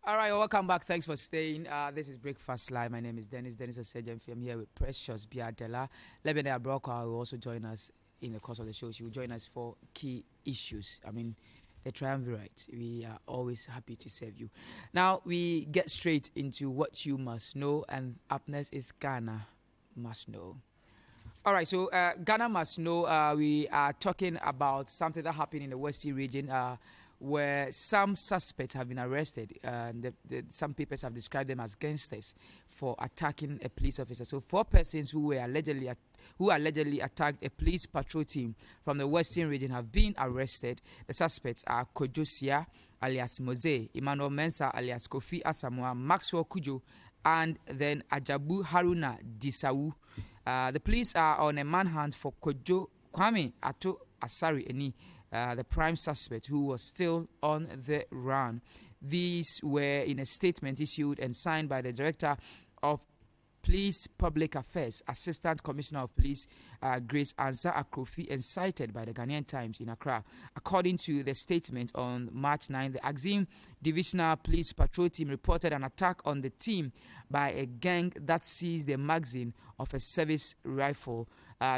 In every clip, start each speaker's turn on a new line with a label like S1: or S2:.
S1: All right, welcome back. Thanks for staying. This is Breakfast Live. My name is Dennis Osejenfi. I'm here with Precious Biadela. Lebanon Broker will also join us in the course of the show. She will join us for key issues. I mean, the triumvirate. We are always happy to serve you. Now, we get straight into what you must know, and up next is Ghana Must Know. All right, so Ghana Must Know, we are talking about something that happened in the Western region where some suspects have been arrested. Some papers have described them as gangsters for attacking a police officer. So 4 persons who allegedly attacked a police patrol team from the Western region have been arrested. The suspects are Kojosia alias Mose, Emmanuel Mensah alias Kofi Asamoah, Maxwell Kujo, and then Ajabu Haruna Disawu. The police are on a manhunt for Kojo Kwame Ato Asari Eni, the prime suspect who was still on the run. These were in a statement issued and signed by the Director of Police Public Affairs, Assistant Commissioner of Police Grace Ansa Akrofi, and cited by the Ghanaian Times in Accra. According to the statement on March 9, the Axim Divisional Police Patrol Team reported an attack on the team by a gang that seized the magazine of a service rifle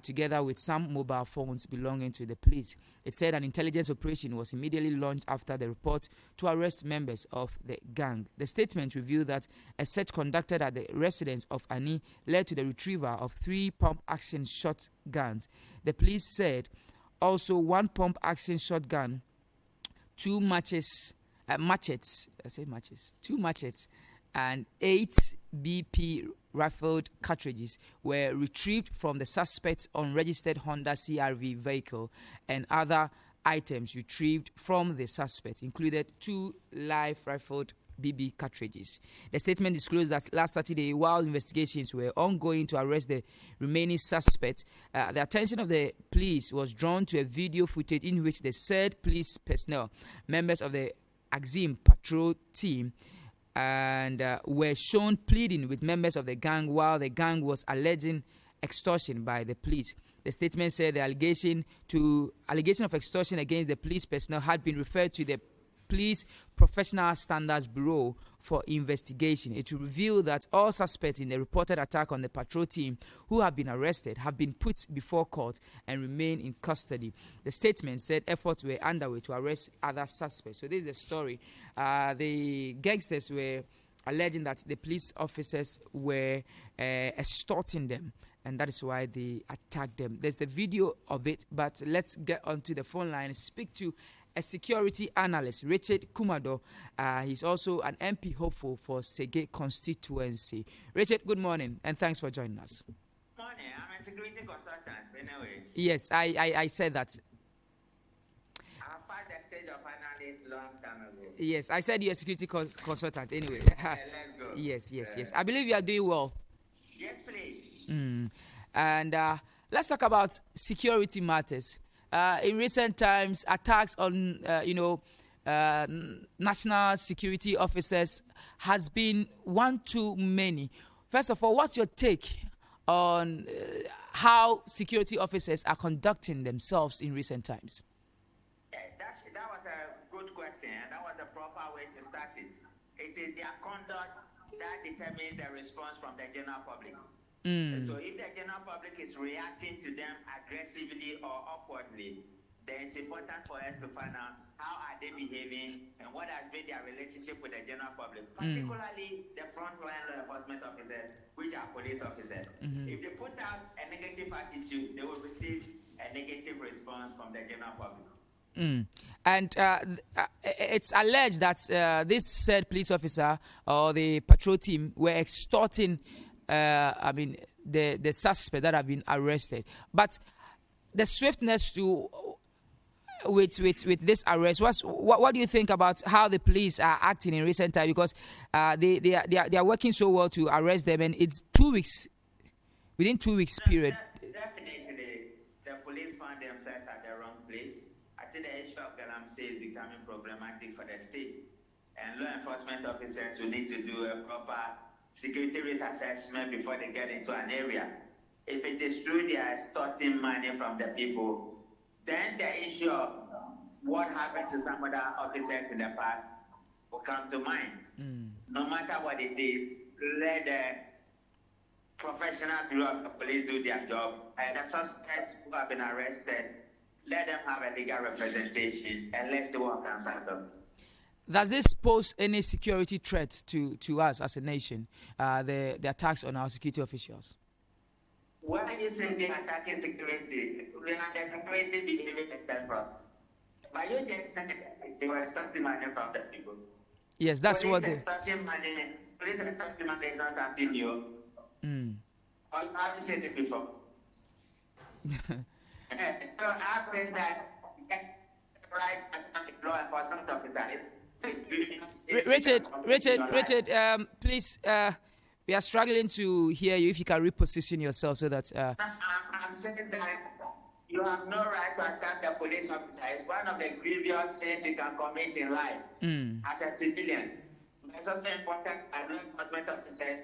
S1: together with some mobile phones belonging to the police. It said an intelligence operation was immediately launched after the report to arrest members of the gang. The statement revealed that a search conducted at the residence of Ani led to the retrieval of 3 pump-action shotguns. The police said also 1 pump-action shotgun, 2 machetes, 2 machetes, and 8 BP rifled cartridges were retrieved from the suspect's unregistered Honda CRV vehicle, and other items retrieved from the suspect included 2 live rifled BB cartridges. The statement disclosed that last Saturday, while investigations were ongoing to arrest the remaining suspects, the attention of the police was drawn to a video footage in which the said police personnel, members of the Axim patrol team, and were shown pleading with members of the gang while the gang was alleging extortion by the police. The statement said the allegation of extortion against the police personnel had been referred to the Police Professional Standards Bureau for investigation. It revealed that all suspects in the reported attack on the patrol team who have been arrested have been put before court and remain in custody. The statement said efforts were underway to arrest other suspects. So this is the story. The gangsters were alleging that the police officers were extorting them, and that is why they attacked them. There's the video of it, but let's get onto the phone line and speak to a security analyst, Richard Kumado. He's also an MP hopeful for Sege constituency. Richard, good morning, and thanks for joining us.
S2: Morning, I'm a security consultant anyway.
S1: Yes, I said that.
S2: I passed the stage of analyst long time ago.
S1: Yes, I said you're a security consultant anyway.
S2: Let's go.
S1: Yes. I believe you are doing well.
S2: Yes, please.
S1: And let's talk about security matters. In recent times, attacks on national security officers has been one too many. First of all, what's your take on how security officers are conducting themselves in recent times?
S2: That was a good question, and that was the proper way to start it. It is their conduct that determines the response from the general public. So if the general public is reacting to them aggressively or awkwardly, then it's important for us to find out how are they behaving and what has been their relationship with the general public, particularly the frontline law enforcement officers, which are police officers. If they put out a negative attitude, they will receive a negative response from the general public.
S1: And it's alleged that this said police officer or the patrol team were extorting the suspect that have been arrested. But the swiftness with this arrest, what do you think about how the police are acting in recent time? Because they are working so well to arrest them, and it's 2 weeks, within 2 weeks period.
S2: Definitely, the police found themselves at the wrong place. I think the issue of Galamsey is becoming problematic for the state, and law enforcement officers will need to do a proper security risk assessment before they get into an area. If it is true they are extorting money from the people, then the issue of what happened to some other officers in the past will come to mind. matter what it is, let the professional bureau of the police do their job, and the suspects who have been arrested, let them have a legal representation, and let's do what comes out of them.
S1: Does this pose any security threat to us as a nation, the attacks on our security officials?
S2: When you say they're attacking security, we have the security behaving in temper. But you just said they were extorting money from the people.
S1: Yes, that's
S2: police
S1: what they...
S2: Police extorting money is not something new. Or have you said it before? So I've said that right law enforcement officer
S1: Richard, please, we are struggling to hear you. If you can reposition yourself so that...
S2: I'm saying that you have no right to attack the police officer. It's one of the grievous sins you can commit in life as a civilian. It's also important that law enforcement officers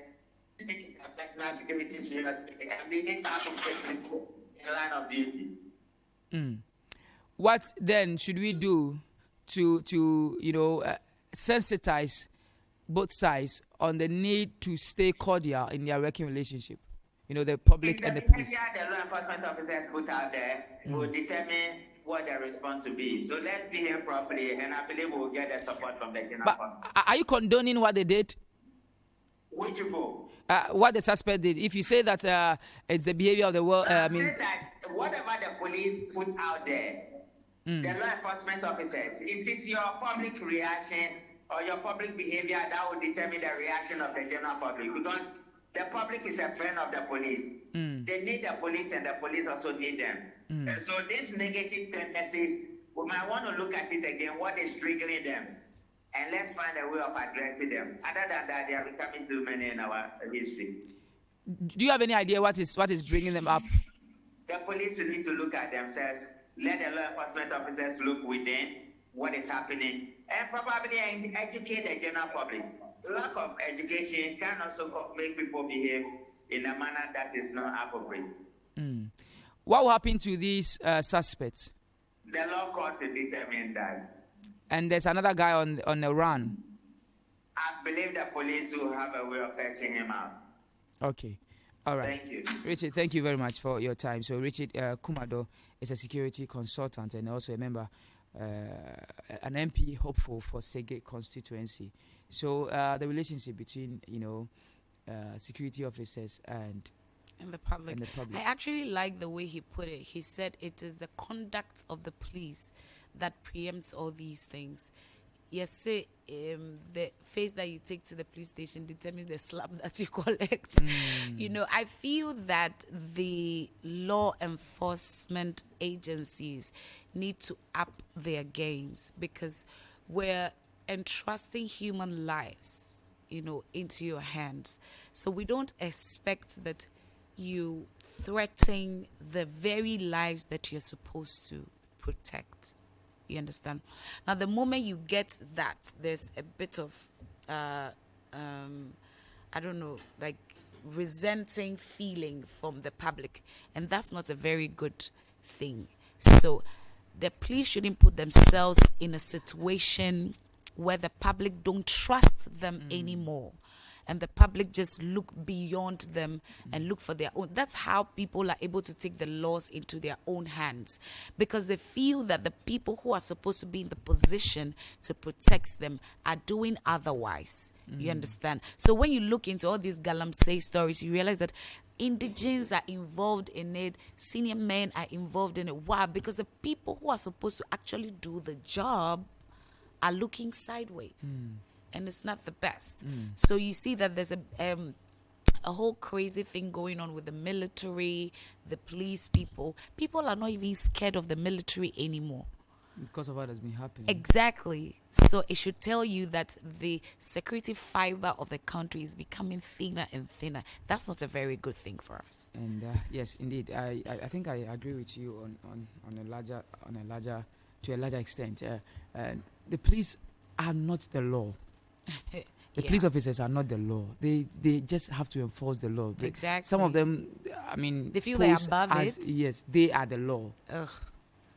S2: take national security seriously and begin to protect people in line of duty.
S1: What then should we do to sensitize both sides on the need to stay cordial in their working relationship? The public and the police.
S2: The law enforcement officers put out there will determine what their response will be. So let's behave properly, and I believe we'll get the support from the general public.
S1: Are you condoning what they did?
S2: Which people?
S1: What the suspect did. If you say that it's the behavior of the world,
S2: I say that whatever the police put out there, the law enforcement officers, it is your public reaction or your public behavior that will determine the reaction of the general public, because the public is a friend of the police. They need the police, and the police also need them. And so these negative tendencies, we might want to look at it again, what is triggering them, and let's find a way of addressing them. Other than that, they are becoming too many in our history.
S1: Do you have any idea what is bringing them up?
S2: The police need to look at themselves. Let the law enforcement officers look within what is happening, and probably educate the general public. Lack of education can also make people behave in a manner that is not appropriate.
S1: What will happen to these suspects?
S2: The law court will determine that.
S1: And there's another guy on the run.
S2: I believe the police will have a way of fetching him out.
S1: Okay. All right.
S2: Thank you.
S1: Richard, thank you very much for your time. So Richard Kumado is a security consultant and also a member, an MP hopeful for Sege constituency. So the relationship between, security officers and
S3: the public. I actually like the way he put it. He said it is the conduct of the police that preempts all these things. Yes, the face that you take to the police station determines the slap that you collect. I feel that the law enforcement agencies need to up their games, because we're entrusting human lives, into your hands. So we don't expect that you threaten the very lives that you're supposed to protect. You understand? Now, the moment you get that, there's a bit of, resenting feeling from the public. And that's not a very good thing. So the police shouldn't put themselves in a situation where the public don't trust them anymore. And the public just look beyond them and look for their own. That's how people are able to take the laws into their own hands, because they feel that the people who are supposed to be in the position to protect them are doing otherwise. You understand? So when you look into all these Galamsey stories, you realize that indigenes are involved in it, senior men are involved in it. Why? Because the people who are supposed to actually do the job are looking sideways. And it's not the best. So you see that there's a whole crazy thing going on with the military, the police people. People are not even scared of the military anymore.
S1: Because of what has been happening.
S3: Exactly. So it should tell you that the security fiber of the country is becoming thinner and thinner. That's not a very good thing for us.
S1: And yes, indeed, I think I agree with you on a larger extent. The police are not the law. The police officers are not the law. They just have to enforce the law.
S3: Exactly.
S1: Some of them,
S3: they feel they are above it.
S1: Yes, they are the law.
S3: Ugh.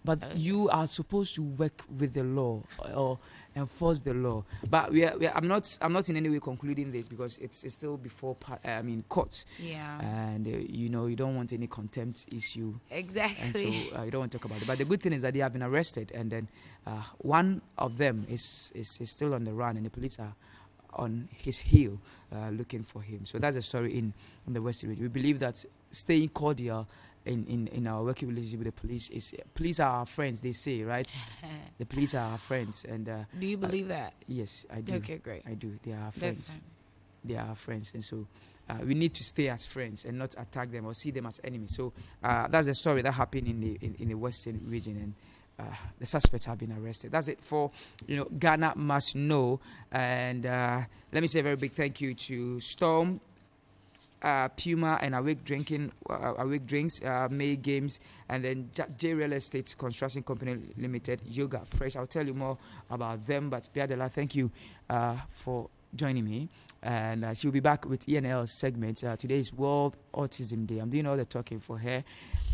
S1: but you are supposed to work with the law or enforce the law. But I'm not in any way concluding this because it's still before court.
S3: Yeah.
S1: And you don't want any contempt issue.
S3: Exactly.
S1: And so you don't want to talk about it. But the good thing is that they have been arrested, and then one of them is still on the run, and the police are on his heel looking for him. So that's a story in the Western region. We believe that staying cordial in our working relationship with the police are our friends, they say, right? The police are our friends. And
S3: do you believe that?
S1: Yes, I do.
S3: Okay, great.
S1: I do. They are our friends.
S3: That's fine.
S1: They are our friends, and so we need to stay as friends and not attack them or see them as enemies. So that's the story that happened in the Western region, and the suspects have been arrested. That's it for Ghana Must Know. And let me say a very big thank you to Storm, Puma, and Awake Drinks, May Games, and then J Real Estate Construction Company Limited, Yoga Fresh. I'll tell you more about them. But Biadela, thank you for joining me. And she'll be back with ENL's segment. Today is World Autism Day. I'm doing all the talking for her,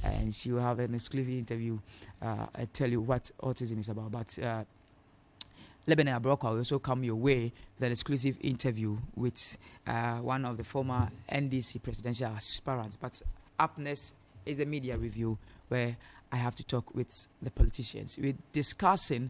S1: and she will have an exclusive interview and tell you what autism is about. But Lebanon Abroko will also come your way with an exclusive interview with one of the former NDC presidential aspirants. But up next is the media review, where I have to talk with the politicians. We're discussing